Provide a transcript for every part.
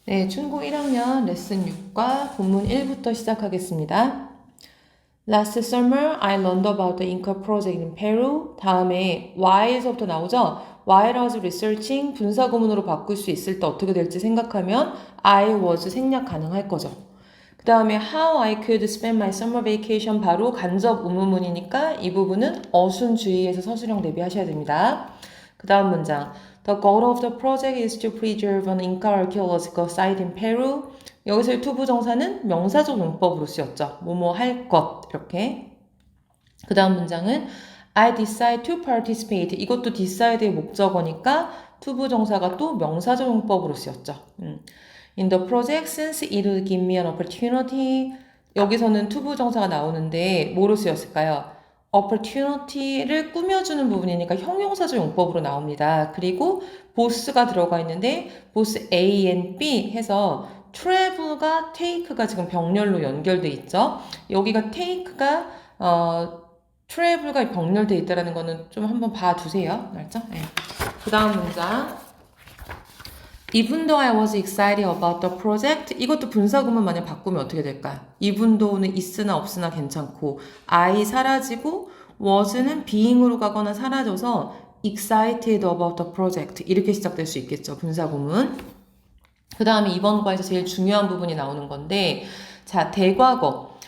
네, 중고 1학년 레슨 6과 본문 1부터 시작하겠습니다. Last summer, I learned about the Inca project in Peru. 다음에 Why에서부터 나오죠? While I was researching 분사구문으로 바꿀 수 있을 때 어떻게 될지 생각하면 I was 생략 가능할 거죠. 그 다음에 How I could spend my summer vacation 바로 간접 의문문이니까 이 부분은 어순주의에서 서술형 대비하셔야 됩니다. 그 다음 문장 The goal of the project is to preserve an Inca archaeological site in Peru. 여기서의 투부정사는 명사적 용법으로 쓰였죠. 뭐뭐 할 것 이렇게. 그 다음 문장은 I decide to participate. 이것도 decide의 목적어니까 투부정사가 또 명사적 용법으로 쓰였죠. In the project since it would give me an opportunity. 여기서는 투부정사가 나오는데 뭐로 쓰였을까요? opportunity를 꾸며주는 부분이니까 형용사적 용법으로 나옵니다. 그리고 both가 들어가 있는데 both A and B 해서 travel과 take가 지금 병렬로 연결돼 있죠. 여기가 take가 travel과 병렬돼 있다는 거는 좀 한번 봐두세요. 알죠? 네. 그 다음 문장 Even though I was excited about the project 이것도 분사구문 만약 바꾸면 어떻게 될까요? even though는 있으나 없으나 괜찮고 I 사라지고 was는 being으로 가거나 사라져서 excited about the project 이렇게 시작될 수 있겠죠. 분사구문. 그 다음에 이번 과에서 제일 중요한 부분이 나오는 건데 자 대과거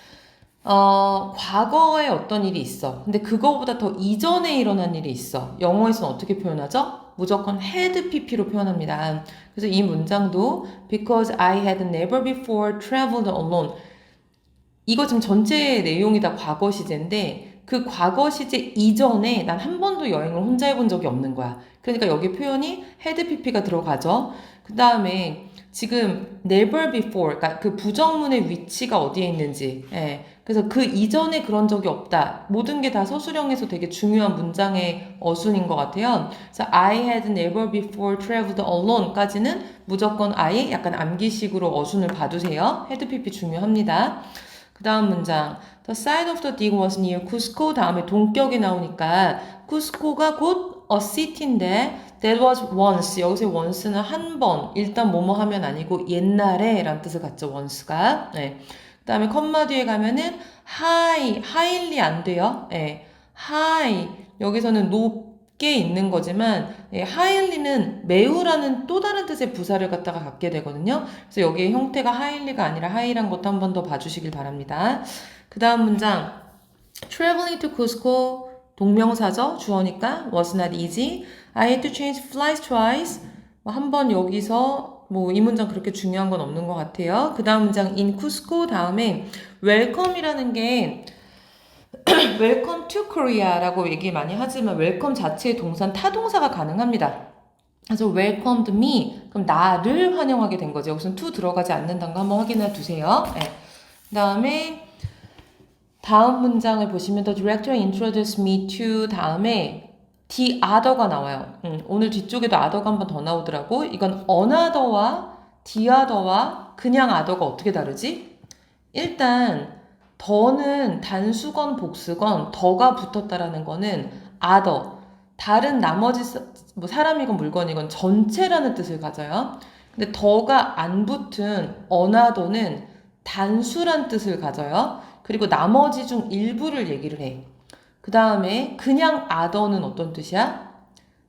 과거에 어떤 일이 있어. 근데 그거보다 더 이전에 일어난 일이 있어. 영어에서는 어떻게 표현하죠? 무조건 had pp로 표현합니다. 그래서 이 문장도 because I had never before traveled alone. 이거 지금 전체 내용이 다 과거 시제인데 그 과거 시제 이전에 난 한 번도 여행을 혼자 해본 적이 없는 거야. 그러니까 여기 표현이 had pp가 들어가죠. 그 다음에 지금 never before, 그러니까 그 부정문의 위치가 어디에 있는지, 그래서 그 이전에 그런 적이 없다. 모든 게 다 서술형에서 되게 중요한 문장의 어순인 것 같아요. 그래서 I had never before traveled alone까지는 무조건 I 약간 암기식으로 어순을 봐두세요. had pp 중요합니다. 그 다음 문장 The site of the dig was near Cusco 다음에 동격이 나오니까 Cusco가 곧 a city인데 That was once. 여기서 once는 한 번. 일단 뭐뭐 하면 아니고 옛날에 라는 뜻을 갖죠. once가. 네. 그 다음에 컴마 뒤에 가면은 high. highly 안 돼요. 네. high. 여기서는 높게 있는 거지만 네. highly는 매우라는 또 다른 뜻의 부사를 갖다가 갖게 되거든요. 그래서 여기에 형태가 highly가 아니라 high란 것도 한 번 더 봐주시길 바랍니다. 그 다음 문장 Traveling to Cusco 동명사죠. 주어니까 was not easy. I had to change flights twice. 한 번 여기서 뭐 이 문장 그렇게 중요한 건 없는 것 같아요. 그 다음 문장 in Cusco 다음에 welcome이라는 게 welcome to Korea라고 얘기 많이 하지만 welcome 자체의 동사는 타동사가 가능합니다. 그래서 welcomed me 그럼 나를 환영하게 된 거죠. 여기서는 to 들어가지 않는다는 거 한번 확인해 두세요. 네. 그 다음에 다음 문장을 보시면 The director introduced me to 다음에 the other가 나와요. 오늘 뒤쪽에도 other가 한 번 더 나오더라고. 이건 another와 the other와 그냥 other가 어떻게 다르지? 일단 더는 단수건 복수건 더가 붙었다라는 거는 other 다른 나머지 뭐 사람이건 물건이건 전체라는 뜻을 가져요. 근데 더가 안 붙은 another는 단수란 뜻을 가져요. 그리고 나머지 중 일부를 얘기를 해. 그 다음에 그냥 other는 어떤 뜻이야?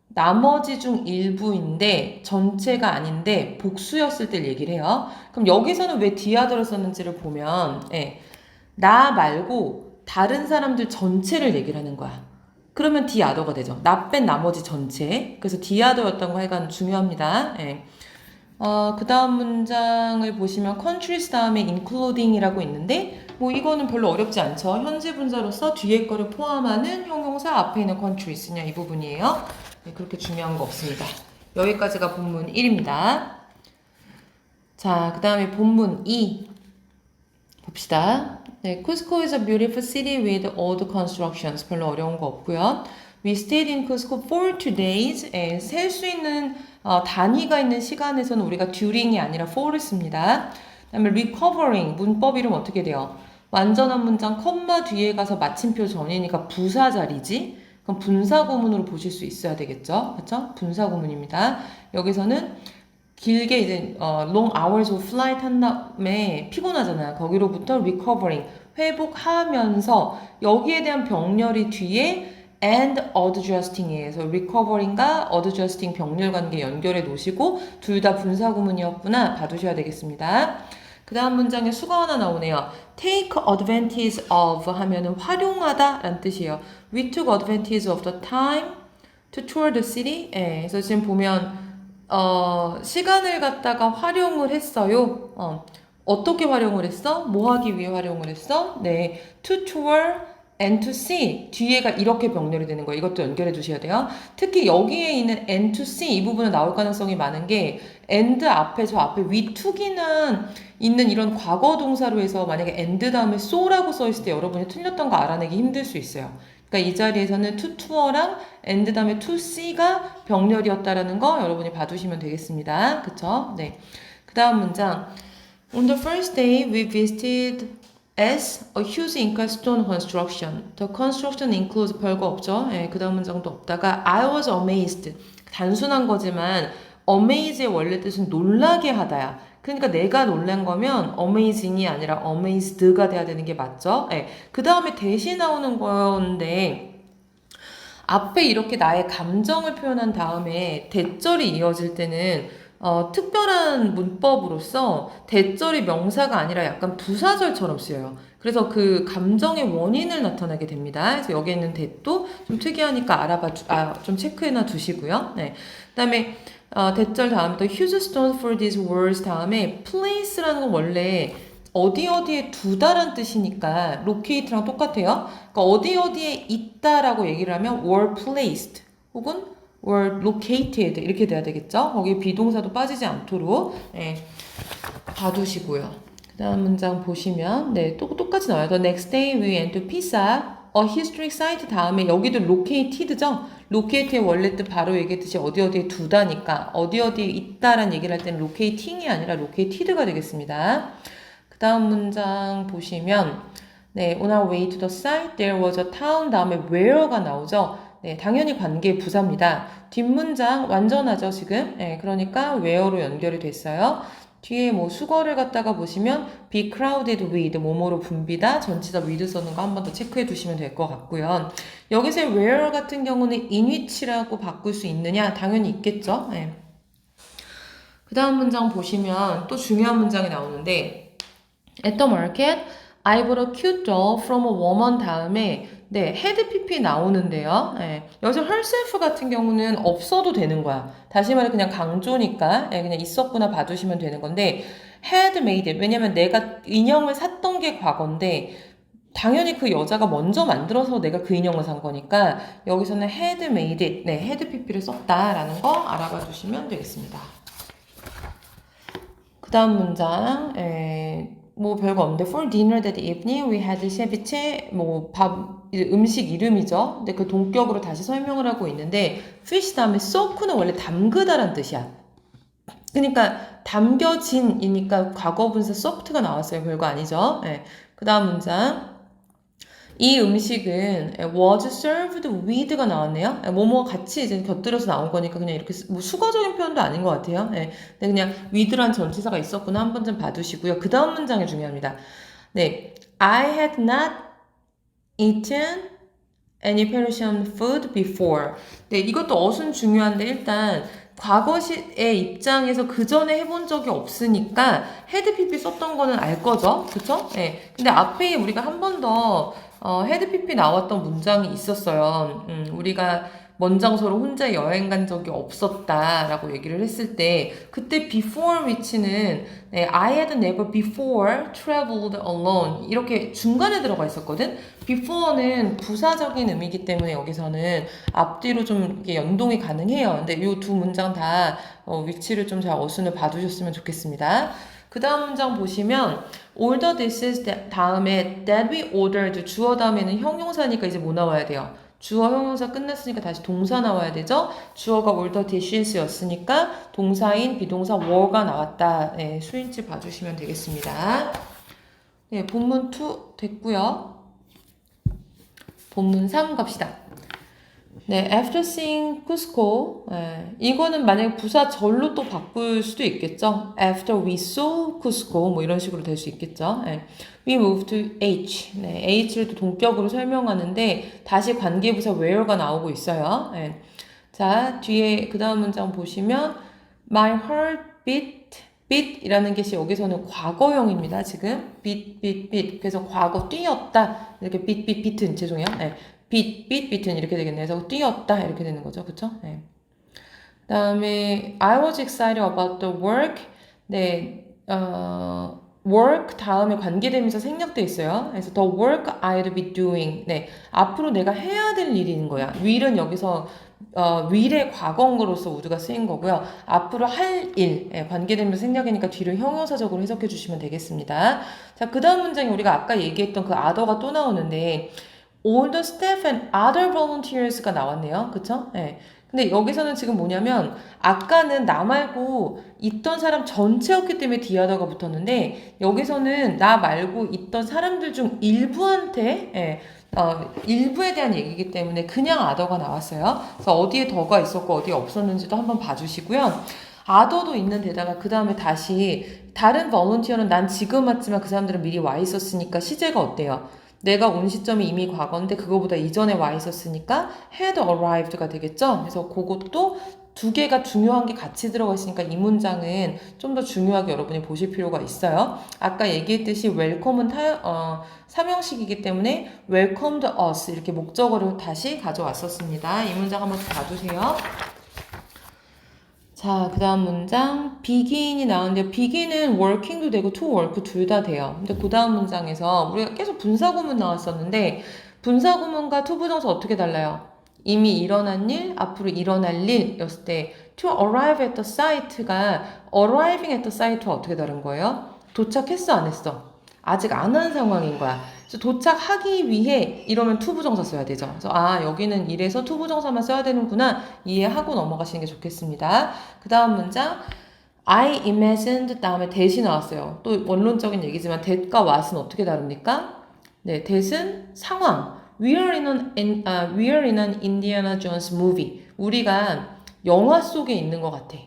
나머지 중 일부인데 전체가 아닌데 복수였을 때 얘기를 해요. 그럼 여기서는 왜 the other를 썼는지를 보면 나 말고 다른 사람들 전체를 얘기를 하는 거야. 그러면 the other가 되죠. 나 뺀 나머지 전체. 그래서 the other였던 거 하여간 중요합니다. 그 다음 문장을 보시면 countries 다음에 including이라고 있는데 뭐 이거는 별로 어렵지 않죠. 현재 분사로서 뒤에 거를 포함하는 형용사 앞에 있는 countries 이 부분이에요. 네, 그렇게 중요한 거 없습니다. 여기까지가 본문 1입니다. 자, 그 다음에 본문 2 봅시다. 네, Cusco is a beautiful city with old constructions. 별로 어려운 거 없고요. We stayed in Cusco for 2 days. 셀 수 있는 단위가 있는 시간에서는 우리가 during이 아니라 for를 씁니다. 그 다음에 recovering, 문법 이름 어떻게 돼요? 완전한 문장 컴마 뒤에 가서 마침표 전이니까 부사 자리지? 그럼 분사 구문으로 보실 수 있어야 되겠죠? 그쵸? 분사 구문입니다. 여기서는 길게 이제 long hours of flight 한 다음에 피곤하잖아요. 거기로부터 recovering 회복하면서 여기에 대한 병렬이 뒤에 and adjusting이에요. 그래서 recovering과 adjusting 병렬 관계 연결해 놓으시고 둘 다 분사 구문이었구나 봐두셔야 되겠습니다. 그 다음 문장에 수가 하나 나오네요. take advantage of 하면은 활용하다 라는 뜻이에요. We took advantage of the time to tour the city. 예, 그래서 지금 보면 시간을 갖다가 활용을 했어요. 어떻게 활용을 했어? 뭐 하기 위해 활용을 했어? 네, to tour and to see. 뒤에가 이렇게 병렬이 되는 거예요. 이것도 연결해 주셔야 돼요. 특히 여기에 있는 and to see 이 부분은 나올 가능성이 많은 게 and 앞에 저 앞에 we took이는 있는 이런 과거 동사로 해서 만약에 and 다음에 so라고 써 있을 때 여러분이 틀렸던 거 알아내기 힘들 수 있어요. 그러니까 이 자리에서는 to tour랑 and 다음에 to see가 병렬이었다라는 거 여러분이 봐두시면 되겠습니다. 그쵸? 네. 그 다음 문장. On the first day, we visited as a huge Inca stone construction. The construction includes 별거 없죠. 예, 그 다음 문장도 없다가 I was amazed. 단순한 거지만 amaze의 원래 뜻은 놀라게 하다야. 그러니까 내가 놀란 거면 amazing이 아니라 amazed가 돼야 되는 게 맞죠. 예, 그 다음에 대시 나오는 건데 앞에 이렇게 나의 감정을 표현한 다음에 대절이 이어질 때는 특별한 문법으로서 대절이 명사가 아니라 약간 부사절처럼 쓰여요. 그래서 그 감정의 원인을 나타나게 됩니다. 그래서 여기 있는 대도 좀 특이하니까 좀 체크해놔 두시고요. 네. 그 다음에 대절 다음에 또 huge stones for these words 다음에 place라는 건 원래 어디에 두다란 뜻이니까 locate랑 똑같아요. 그러니까 어디에 있다라고 얘기를 하면 were placed 혹은 were located 이렇게 돼야 되겠죠? 거기 비동사도 빠지지 않도록 봐두시고요. 그 다음 문장 보시면 네, 똑같이 나와요. The next day we went to Pisa, a historic site 다음에 여기도 located죠? locate의 원래 뜻 바로 얘기했듯이 어디에 두다니까 어디에 있다란 얘기를 할 때는 locating이 아니라 located가 되겠습니다. 그 다음 문장 보시면 네, on our way to the site there was a town 다음에 where가 나오죠? 네, 당연히 관계 부사입니다. 뒷문장 완전하죠, 지금? 네, 그러니까 where로 연결이 됐어요. 뒤에 뭐 수거를 갖다가 보시면 be crowded with 뭐뭐로 붐비다 전치사 with 써는 거 한 번 더 체크해 두시면 될 것 같고요. 여기서 where 같은 경우는 in which라고 바꿀 수 있느냐? 당연히 있겠죠. 네. 그 다음 문장 보시면 또 중요한 문장이 나오는데 at the market I bought a cute doll from a woman 다음에 네, had pp 나오는데요. 네, 여기서 herself 같은 경우는 없어도 되는 거야. 다시 말해 그냥 강조니까 그냥 있었구나 봐주시면 되는 건데 had made it. 왜냐면 내가 인형을 샀던 게 과거인데 당연히 그 여자가 먼저 만들어서 내가 그 인형을 산 거니까 여기서는 had made it. 네, had pp를 썼다라는 거 알아봐 주시면 되겠습니다. 그 다음 문장 뭐 별거 없는데 for dinner that evening we had ceviche 뭐 밥 음식 이름이죠. 근데 그 동격으로 다시 설명을 하고 있는데 fish 다음에 soak는 원래 담그다란 뜻이야. 그러니까 담겨진이니까 과거 분사 soaked가 나왔어요. 별거 아니죠. 네. 그 다음 문장 이 음식은 was served with가 나왔네요. 뭐뭐 같이 이제 곁들여서 나온 거니까 그냥 이렇게 뭐 수거적인 표현도 아닌 것 같아요. 네. 근데 그냥 with란 전치사가 있었구나 한 번 좀 봐두시고요. 그 다음 문장이 중요합니다. 네, I had not eaten any Persian food before. 네, 이것도 어순 중요한데 일단 과거시의 입장에서 그 전에 해본 적이 없으니까 had pp 썼던 거는 알 거죠, 그쵸? 네. 근데 앞에 우리가 한 번 더 had pp 나왔던 문장이 있었어요. 우리가 먼 장소로 혼자 여행 간 적이 없었다라고 얘기를 했을 때 그때 before which는 네, I had never before traveled alone 이렇게 중간에 들어가 있었거든. before는 부사적인 의미이기 때문에 여기서는 앞뒤로 좀 이렇게 연동이 가능해요. 근데 이 두 문장 다 위치를 좀 잘 어순을 봐두셨으면 좋겠습니다. 그 다음 문장 보시면 all the dishes 다음에 that we ordered 주어 다음에는 형용사니까 이제 뭐 나와야 돼요? 주어 형용사 끝났으니까 다시 동사 나와야 되죠? 주어가 all the dishes였으니까 동사인 비동사 were가 나왔다. 네, 수인치 봐주시면 되겠습니다. 네, 본문 2 됐고요. 본문 3 갑시다. 네, after seeing Cusco, 이거는 만약에 부사절로 또 바꿀 수도 있겠죠. After we saw Cusco, 뭐 이런 식으로 될 수 있겠죠. We moved to H. 네, H를 또 동격으로 설명하는데 다시 관계부사 where가 나오고 있어요. 자, 뒤에 그 다음 문장 보시면 My heart beat 이라는 것이 여기서는 과거형입니다. 지금 beat. 그래서 과거 뛰었다. 이렇게 beat은 죄송해요. beat은 이렇게 되겠네요. 그래서 뛰었다 이렇게 되는 거죠. 그쵸? 그다음에 I was excited about the work. 네, work 다음에 관계되면서 생략돼 있어요. 그래서 the work I'd be doing. 네, 앞으로 내가 해야 될 일인 거야. will은 여기서 will의 과거형으로서 would가 쓰인 거고요. 앞으로 할 일, 관계되면서 생략이니까 뒤로 형용사적으로 해석해 주시면 되겠습니다. 자, 그 다음 문장이 우리가 아까 얘기했던 그 other가 또 나오는데 all the staff and other volunteers가 나왔네요. 그쵸? 근데 여기서는 지금 뭐냐면 아까는 나 말고 있던 사람 전체였기 때문에 the other가 붙었는데 여기서는 나 말고 있던 사람들 중 일부한테 일부에 대한 얘기이기 때문에 그냥 other가 나왔어요. 그래서 어디에 더가 있었고 어디에 없었는지도 한번 봐주시고요. other도 있는 데다가 그 다음에 다시 다른 volunteer는 난 지금 왔지만 그 사람들은 미리 와 있었으니까 시제가 어때요? 내가 온 시점이 이미 과거인데 그거보다 이전에 와 있었으니까 had arrived가 되겠죠? 그래서 그것도 두 개가 중요한 게 같이 들어가 있으니까 이 문장은 좀 더 중요하게 여러분이 보실 필요가 있어요. 아까 얘기했듯이 welcome은 삼형식이기 때문에 welcomed us 이렇게 목적어를 다시 가져왔었습니다. 이 문장 한번 봐주세요. 자, 그 다음 문장 begin이 나오는데 begin은 working도 되고 to work 둘 다 돼요. 근데 그 다음 문장에서 우리가 계속 분사구문 나왔었는데 분사구문과 to 부정사 어떻게 달라요? 이미 일어난 일, 앞으로 일어날 일이었을 때 to arrive at the site가 arriving at the site와 어떻게 다른 거예요? 도착했어 안 했어? 아직 안 한 상황인 거야. 그래서 도착하기 위해 이러면 to 부정사 써야 되죠. 그래서 여기는 이래서 to 부정사만 써야 되는구나 이해하고 넘어가시는 게 좋겠습니다. 그 다음 문장 I imagined 다음에 that이 나왔어요. 또 원론적인 얘기지만 that과 what은 어떻게 다릅니까? 네, that은 상황. We are in an Indiana Jones movie. 우리가 영화 속에 있는 것 같아.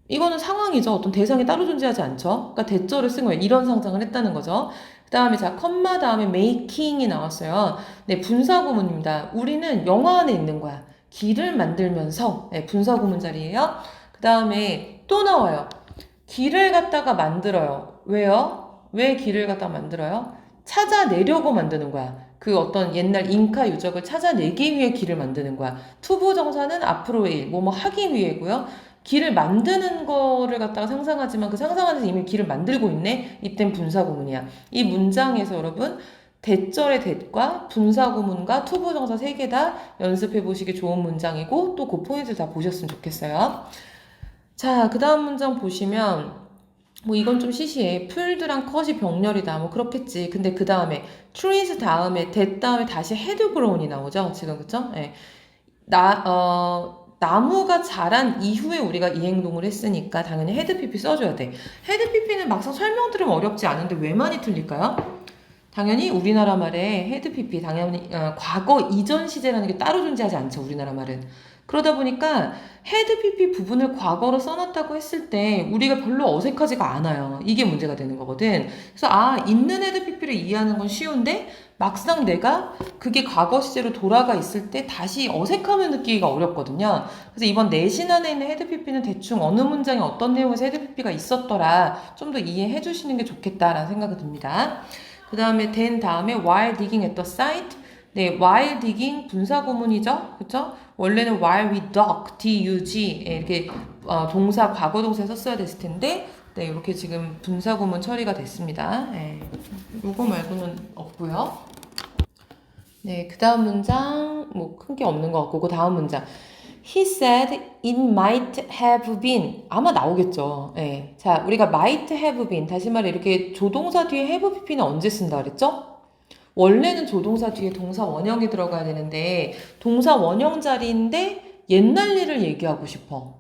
이거는 상황이죠. 어떤 대상이 따로 존재하지 않죠. 그러니까 대절을 쓴 거예요. 이런 상상을 했다는 거죠. 그 다음에 자, 컴마 다음에 making이 나왔어요. 네, 분사구문입니다. 우리는 영화 안에 있는 거야. 길을 만들면서 분사구문 자리예요. 그 다음에 또 나와요. 길을 갖다가 만들어요. 왜요? 왜 길을 갖다가 만들어요? 찾아내려고 만드는 거야. 그 어떤 옛날 잉카 유적을 찾아내기 위해 길을 만드는 거야. 투부정사는 앞으로의 일, 뭐뭐 하기 위해고요. 길을 만드는 거를 갖다가 상상하지만 그 상상하는 데 이미 길을 만들고 있네? 이땐 분사구문이야. 이 문장에서 여러분 대절의 대과 분사구문과 투부정사 세 개 다 연습해 보시기 좋은 문장이고 또 그 포인트 다 보셨으면 좋겠어요. 자, 그 다음 문장 보시면 뭐 이건 좀 시시해. 풀드랑 컷이 병렬이다. 뭐 그렇겠지. 근데 그 다음에 trees 다음에 that 다음에 다시 had grown이 나오죠. 지금 그쵸? 나무가 자란 이후에 우리가 이 행동을 했으니까 당연히 had pp 써줘야 돼. had pp는 막상 설명 들으면 어렵지 않은데 왜 많이 틀릴까요? 당연히 우리나라 말에 had pp 당연히 과거 이전 시제라는 게 따로 존재하지 않죠. 우리나라 말은. 그러다 보니까 had pp 부분을 과거로 써놨다고 했을 때 우리가 별로 어색하지가 않아요. 이게 문제가 되는 거거든. 그래서 있는 had pp를 이해하는 건 쉬운데 막상 내가 그게 과거 시제로 돌아가 있을 때 다시 어색함을 느끼기가 어렵거든요. 그래서 이번 내신 안에 있는 had pp는 대충 어느 문장에 어떤 내용에서 had pp가 있었더라 좀 더 이해해 주시는 게 좋겠다라는 생각이 듭니다. 그 다음에 then 다음에 while digging at the site. 네, while digging 분사구문이죠. 그쵸? 원래는 while we dug, D-U-G 이렇게 동사, 과거 동사에 썼어야 됐을 텐데 네, 이렇게 지금 분사구문 처리가 됐습니다. 요거 말고는 없고요. 네, 그 다음 문장 뭐 큰 게 없는 것 같고 그 다음 문장 He said it might have been 아마 나오겠죠. 자, 우리가 might have been 다시 말해 이렇게 조동사 뒤에 have pp는 언제 쓴다 그랬죠? 원래는 조동사 뒤에 동사 원형이 들어가야 되는데 동사 원형 자리인데 옛날 일을 얘기하고 싶어.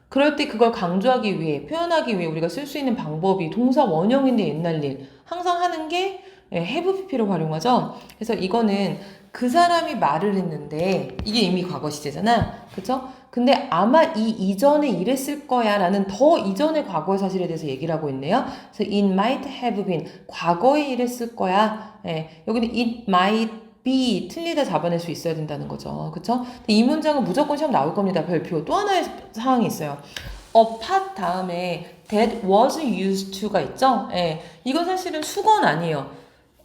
그럴 때 그걸 강조하기 위해 표현하기 위해 우리가 쓸 수 있는 방법이 동사 원형인데 옛날 일 항상 하는 게 have pp로 활용하죠. 그래서 이거는 그 사람이 말을 했는데 이게 이미 과거 시제잖아. 그쵸? 근데 아마 이 이전에 이랬을 거야 라는 더 이전의 과거의 사실에 대해서 얘기를 하고 있네요. 그래서 it might have been 과거에 이랬을 거야. 여기는 it might be 틀리다 잡아낼 수 있어야 된다는 거죠. 그쵸? 근데 이 문장은 무조건 시험 나올 겁니다. 별표. 또 하나의 사항이 있어요. a part 다음에 that was used to가 있죠? 이건 사실은 수건 아니에요.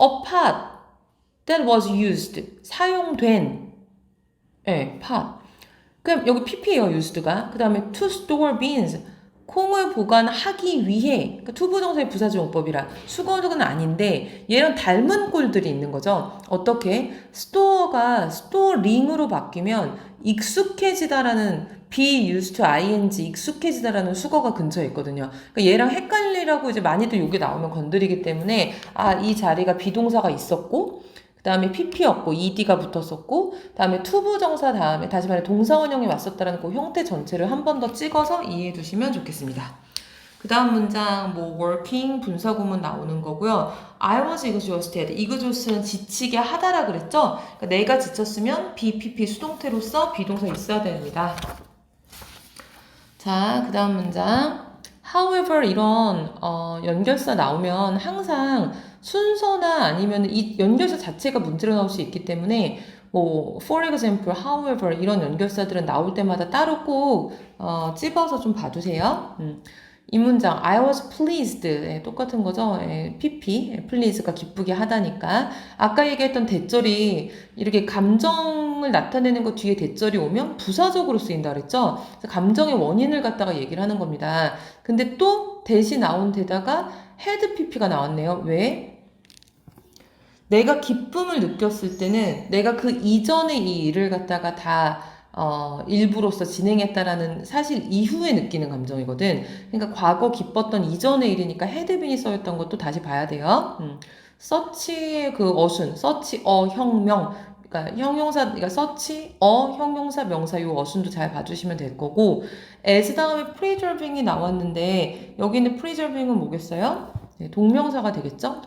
a part that was used 사용된 part. 그럼 여기 pp예요, used가. 그 다음에 to store beans 콩을 보관하기 위해 그러니까 투부정사의 부사지용법이라 수거는 아닌데 얘랑 닮은 꼴들이 있는 거죠. 어떻게? store가 storing으로 바뀌면 익숙해지다라는 be used to ing 익숙해지다라는 수거가 근처에 있거든요. 그러니까 얘랑 헷갈리라고 이제 많이들 여기 나오면 건드리기 때문에 이 자리가 비동사가 있었고 그 다음에 pp였고 ed가 붙었었고 그 다음에 투부정사 다음에 다시 말해 동사원형이 왔었다라는 그 형태 전체를 한 번 더 찍어서 이해해 두시면 좋겠습니다. 그 다음 문장 뭐 working 분사구문 나오는 거고요. I was exhausted. exhausted는 지치게 하다라 그랬죠? 그러니까 내가 지쳤으면 be, pp 수동태로서 비동사 있어야 됩니다. 자, 그 다음 문장 however 이런 연결사 나오면 항상 순서나 아니면 이 연결사 자체가 문제로 나올 수 있기 때문에 뭐 for example, however 이런 연결사들은 나올 때마다 따로 꼭 찝어서 좀 봐두세요. 이 문장 I was pleased 똑같은 거죠. pp please가 기쁘게 하다니까 아까 얘기했던 대절이 이렇게 감정을 나타내는 것 뒤에 대절이 오면 부사적으로 쓰인다 그랬죠. 그래서 감정의 원인을 갖다가 얘기를 하는 겁니다. 근데 또 대시 나온 데다가 had pp가 나왔네요. 왜? 내가 기쁨을 느꼈을 때는 내가 그 이전에 이 일을 갖다가 다 일부로서 진행했다라는 사실 이후에 느끼는 감정이거든. 그러니까 과거 기뻤던 이전의 일이니까 헤드빈이 써였던 것도 다시 봐야 돼요. 서치의 그 어순, 서치 혁명, 그러니까 형용사, 그러니까 서치 형용사 명사 요 어순도 잘 봐주시면 될 거고, as 다음에 preserving이 나왔는데 여기는 preserving은 뭐겠어요? 네, 동명사가 되겠죠?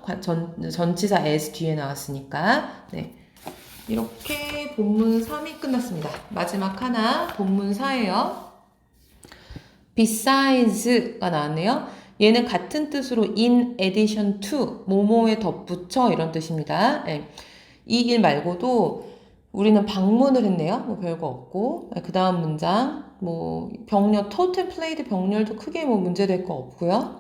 전치사 as 뒤에 나왔으니까. 네. 이렇게 본문 3이 끝났습니다. 마지막 하나 본문 4예요. besides가 나왔네요. 얘는 같은 뜻으로 in addition to 뭐뭐에 덧붙여 이런 뜻입니다. 네. 이 일 말고도 우리는 방문을 했네요. 뭐 별거 없고 그 다음 문장 뭐 병렬 total played 병렬도 크게 뭐 문제될 거 없고요.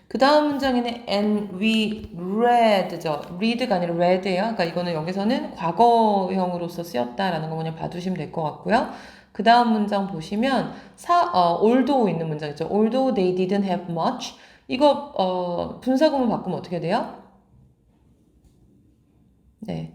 그 다음 문장에는 and we read죠. read가 아니라 read예요. 그러니까 이거는 여기서는 과거형으로서 쓰였다라는 거 그냥 봐두시면 될 것 같고요. 그 다음 문장 보시면 although 있는 문장 있죠. although they didn't have much 이거 분사구문 바꾸면 어떻게 돼요? 네.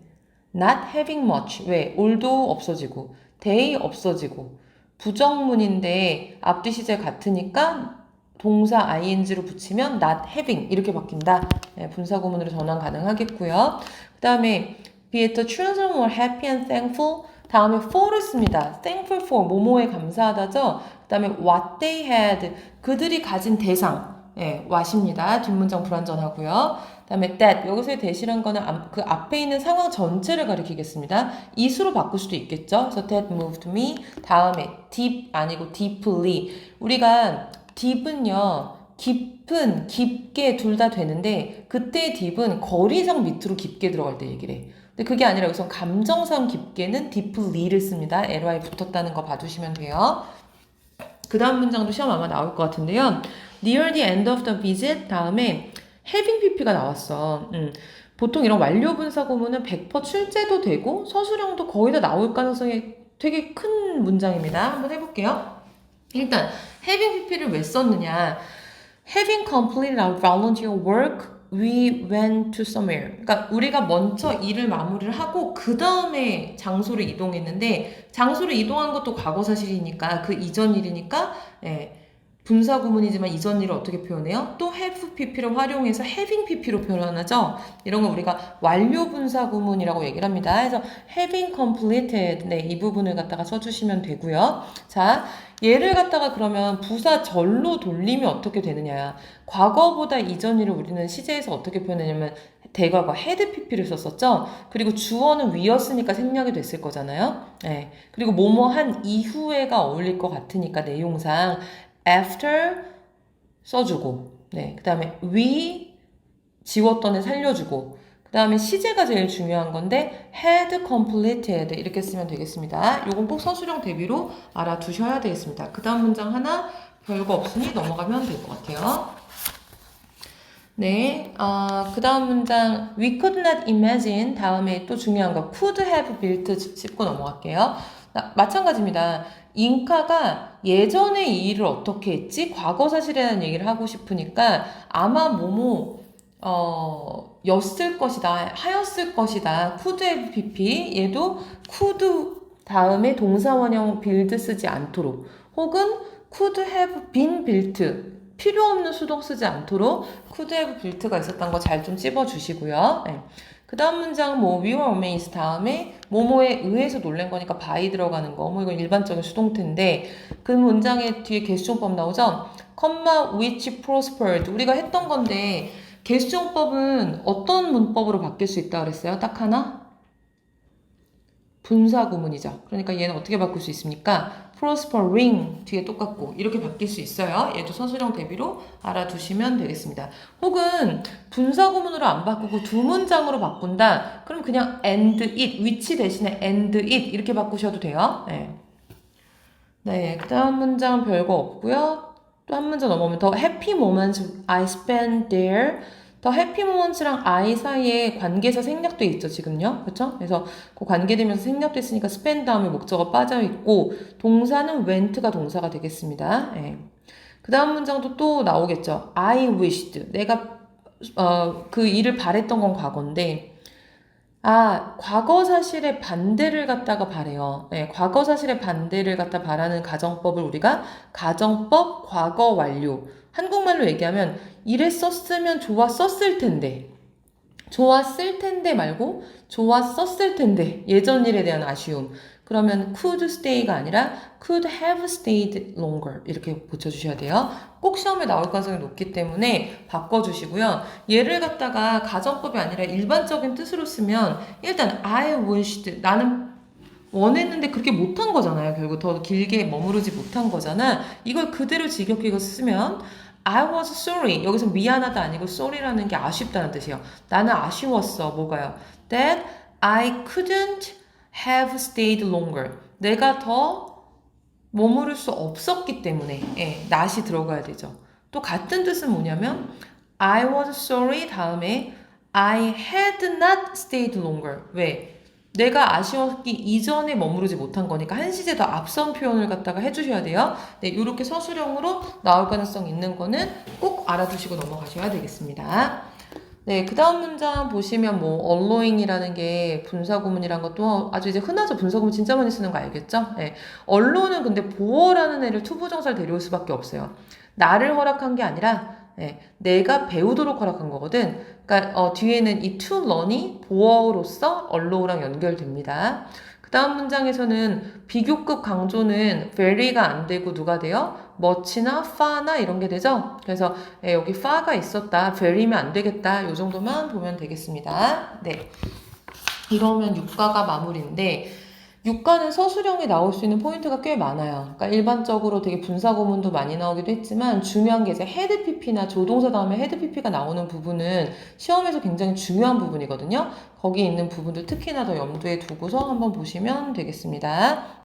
not having much. 왜? although 없어지고, they 없어지고, 부정문인데 앞뒤 시제 같으니까 동사 ing로 붙이면 not having 이렇게 바뀐다. 네, 분사구문으로 전환 가능하겠고요. 그 다음에 be it the children were happy and thankful. 다음에 for를 씁니다. thankful for 뭐뭐에 감사하다죠. 그 다음에 what they had 그들이 가진 대상. 네, what입니다. 뒷문장 불완전하고요. 그다음에 that 여기서의 that이란 거는 그 앞에 있는 상황 전체를 가리키겠습니다. is로 바꿀 수도 있겠죠. 그래서 that moved me. 다음에 deep 아니고 deeply. 우리가 deep은요. 깊은, 깊게 둘 다 되는데 그때의 deep은 거리상 밑으로 깊게 들어갈 때 얘기를 해. 근데 그게 아니라 여기서 감정상 깊게는 deeply를 씁니다. ly 붙었다는 거 봐주시면 돼요. 그 다음 문장도 시험 아마 나올 것 같은데요. near the end of the visit 다음에 having pp가 나왔어. 보통 이런 완료 분사 구문은 100% 출제도 되고 서술형도 거의 다 나올 가능성이 되게 큰 문장입니다. 한번 해볼게요. 일단 having pp를 왜 썼느냐? having completed our volunteer work, we went to somewhere. 그러니까 우리가 먼저 일을 마무리를 하고 그 다음에 장소를 이동했는데 장소를 이동한 것도 과거 사실이니까 그 이전 일이니까 분사 구문이지만 이전 일을 어떻게 표현해요? 또 have pp를 활용해서 having pp로 표현하죠. 이런 거 우리가 완료 분사 구문이라고 얘기를 합니다. 그래서 having completed 이 부분을 갖다가 써주시면 되고요. 자, 얘를 갖다가 그러면 부사 절로 돌리면 어떻게 되느냐. 과거보다 이전이를 우리는 시제에서 어떻게 표현하냐면 대과거 had pp를 썼었죠. 그리고 주어는 we였으니까 생략이 됐을 거잖아요. 네. 그리고 뭐뭐 한 이후에가 어울릴 것 같으니까 내용상 after 써주고 네. 그 다음에 we 지웠던 애 살려주고 그 다음에 시제가 제일 중요한 건데 had completed 이렇게 쓰면 되겠습니다. 요건 꼭 서술형 대비로 알아두셔야 되겠습니다. 그 다음 문장 하나 별거 없으니 넘어가면 될 것 같아요. 네, 그 다음 문장 we could not imagine 다음에 또 중요한 거 could have built 짚고 넘어갈게요. 마찬가지입니다. 잉카가 예전에 이 일을 어떻게 했지? 과거 사실에 대한 얘기를 하고 싶으니까 아마 였을 것이다, 하였을 것이다. could have pp 얘도 could 다음에 동사원형 build 쓰지 않도록 혹은 could have been built 필요 없는 수동 쓰지 않도록 could have built가 있었던 거 잘 좀 찝어주시고요. 네. 그 다음 문장 we were amazed 다음에 뭐뭐에 의해서 놀란 거니까 by 들어가는 거 이건 일반적인 수동태인데 그 문장에 뒤에 개수종법 나오죠? comma which prospered 우리가 했던 건데 개수종법은 어떤 문법으로 바뀔 수 있다 그랬어요? 딱 하나? 분사구문이죠. 그러니까 얘는 어떻게 바꿀 수 있습니까? prospering 뒤에 똑같고 이렇게 바뀔 수 있어요. 얘도 서술형 대비로 알아두시면 되겠습니다. 혹은 분사구문으로 안 바꾸고 두 문장으로 바꾼다. 그럼 그냥 and it, which 대신에 and it 이렇게 바꾸셔도 돼요. 네. 네, 그 다음 문장은 별거 없고요. 또 한 문장 넘어오면 The happy moments I spent there The happy moments랑 I 사이에 관계에서 생략돼 있죠, 지금요. 그쵸? 그래서 그 관계되면서 생략돼 있으니까 spend 다음에 목적어 빠져있고 동사는 went가 동사가 되겠습니다. 네. 그 다음 문장도 또 나오겠죠. I wished 내가 그 일을 바랬던 건 과거인데 과거 사실의 반대를 갖다가 바래요. 네, 과거 사실의 반대를 갖다 바라는 가정법을 우리가 가정법 과거 완료. 한국말로 얘기하면 이랬었으면 좋았었을 텐데. 좋았을 텐데 말고 좋았었을 텐데. 예전 일에 대한 아쉬움. 그러면 could stay가 아니라 could have stayed longer 이렇게 고쳐주셔야 돼요. 꼭 시험에 나올 가능성이 높기 때문에 바꿔주시고요. 얘를 갖다가 가정법이 아니라 일반적인 뜻으로 쓰면 일단 I wished 나는 원했는데 그렇게 못한 거잖아요. 결국 더 길게 머무르지 못한 거잖아. 이걸 그대로 직역해서 쓰면 I was sorry 여기서 미안하다 아니고 sorry라는 게 아쉽다는 뜻이에요. 나는 아쉬웠어. 뭐가요? That I couldn't have stayed longer. 내가 더 머무를 수 없었기 때문에 not이 들어가야 되죠. 또 같은 뜻은 뭐냐면 I was sorry 다음에 I had not stayed longer. 왜? 내가 아쉬웠기 이전에 머무르지 못한 거니까 한 시제 더 앞선 표현을 갖다가 해주셔야 돼요. 네, 이렇게 서술형으로 나올 가능성 있는 거는 꼭 알아두시고 넘어가셔야 되겠습니다. 네, 그 다음 문장 보시면 allowing이라는 게 분사구문이란 것도 아주 이제 흔하죠. 분사구문 진짜 많이 쓰는 거 알겠죠? 네, allow는 근데 보어라는 애를 투부정사를 데려올 수밖에 없어요. 나를 허락한 게 아니라 내가 배우도록 허락한 거거든. 그러니까 뒤에는 이 to learn이 보어로서 allow랑 연결됩니다. 그 다음 문장에서는 비교급 강조는 very가 안 되고 누가 돼요? much나 far나 이런 게 되죠. 그래서 여기 far가 있었다. very면 안 되겠다. 이 정도만 보면 되겠습니다. 네, 이러면 육가가 마무리인데 육가는 서술형에 나올 수 있는 포인트가 꽤 많아요. 그러니까 일반적으로 되게 분사구문도 많이 나오기도 했지만 중요한 게 이제 head pp나 조동사 다음에 head pp가 나오는 부분은 시험에서 굉장히 중요한 부분이거든요. 거기 있는 부분들 특히나 더 염두에 두고서 한번 보시면 되겠습니다.